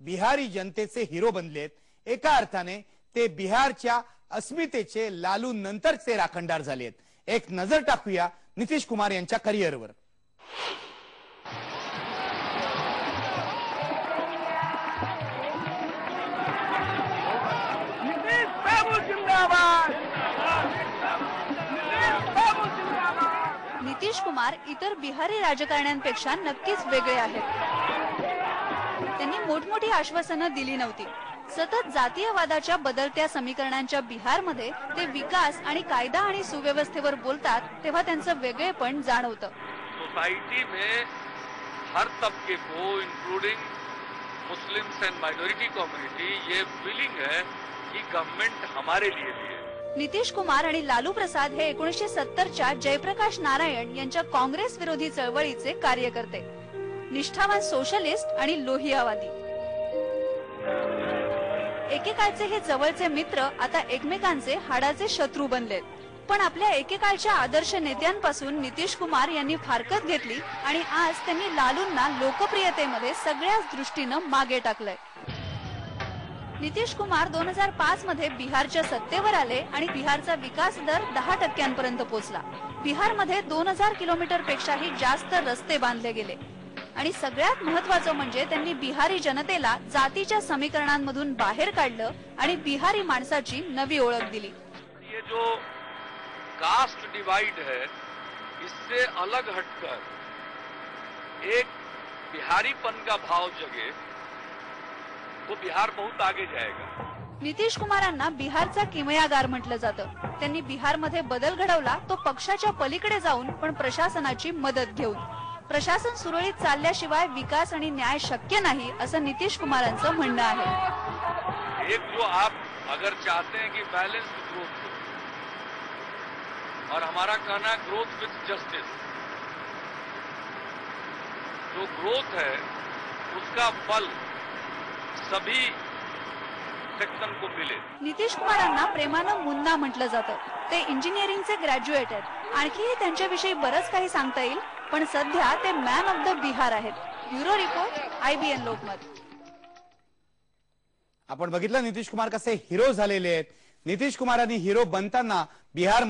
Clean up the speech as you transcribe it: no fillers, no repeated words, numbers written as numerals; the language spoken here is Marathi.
बिहारी जनतेचे हिरो बनलेत। एका अर्थाने ते बिहारच्या अस्मितेचे लालू नंतरचे राखणदार झालेत। एक नजर टाकूया नितीश कुमार यांच्या करिअरवर। नितीश कुमार इतर बिहारी राजकारण्यांपेक्षा नक्कीच वेगळे आहेत। त्यांनी मोठमोठी आश्वासनं दिली नव्हती। सतत जातीयवादाच्या बदलत्या समीकरणांच्या बिहारमध्ये ते विकास आणि कायदा आणि सुव्यवस्थेवर बोलतात तेव्हा त्यांचं वेगळेपण जाणवतं। सोसाइटी में हर तबके को including Muslims end minority community ये फीलिंग है कि गवर्नमेंट हमारे लिए भी है। नितीश कुमार आणि लालू प्रसाद हे 1970च्या जयप्रकाश नारायण यांच्या काँग्रेस विरोधी चळवळीचे कार्यकर्ते, निष्ठावान सोशलिस्ट आणि लोहियावादी। एकेकाळचे हे जवळचे मित्र आता एकमेकांचे हाडाचे शत्रू बनलेत। पण आपल्या एकेकाळच्या आदर्श नेत्यांपासून नितीश कुमार यांनी फारकत घेतली आणि आज त्यांनी लालूंना लोकप्रियतेमध्ये सगळ्याच दृष्टीनं मागे टाकलंय। नितीश कुमार 2005 मध्ये बिहारच्या सत्तेवर आले आणि बिहारचा विकास दर 10% पोहोचला। बिहारमध्ये 2000 किलोमीटर पेक्षाही जास्त रस्ते बांधले गेले आणि सगळ्यात महत्त्वाचं म्हणजे त्यांनी बिहारी जनतेला जातीच्या समीकरणांमधून बाहेर काढलं आणि बिहारी माणसाची नवी ओळख दिली। ये जो कास्ट डिवाइड है इससे अलग हटकर एक बिहारीपन का भाव जगे तो बिहार बहुत आगे जाएगा। नितीश कुमारांना बिहारचा किमयागार म्हटलं जातं। त्यांनी बिहारमध्ये बदल घडवला तो पक्षाच्या पलीकडे जाऊन पण प्रशासनाची मदत घेऊन। प्रशासन सुरळीत चालल्याशिवाय विकास आणि न्याय शक्य नाही असं नितीश कुमारांचं म्हणणं आहे। एक जो आप अगर चाहते हैं कि बैलेंस्ड ग्रोथ हो और हमारा कहना ग्रोथ विद जस्टिस, जो ग्रोथ है उसका फल सभी सेक्शन को मिले। नितीश कुमारांना प्रेमानं मुन्ना म्हटलं जातं। ते इंजिनिअरिंगचे ग्रॅज्युएट आहेत। आणखीही त्यांच्याविषयी बरंच काही सांगता येईल, पण सध्या ते मॅन ऑफ द बिहार आहेत। Bureau report, IBN Lokmat. आपण बघितलं नितीश कुमार कसे हिरो झालेले आहेत। नितीश कुमारांनी हिरो बनताना बिहार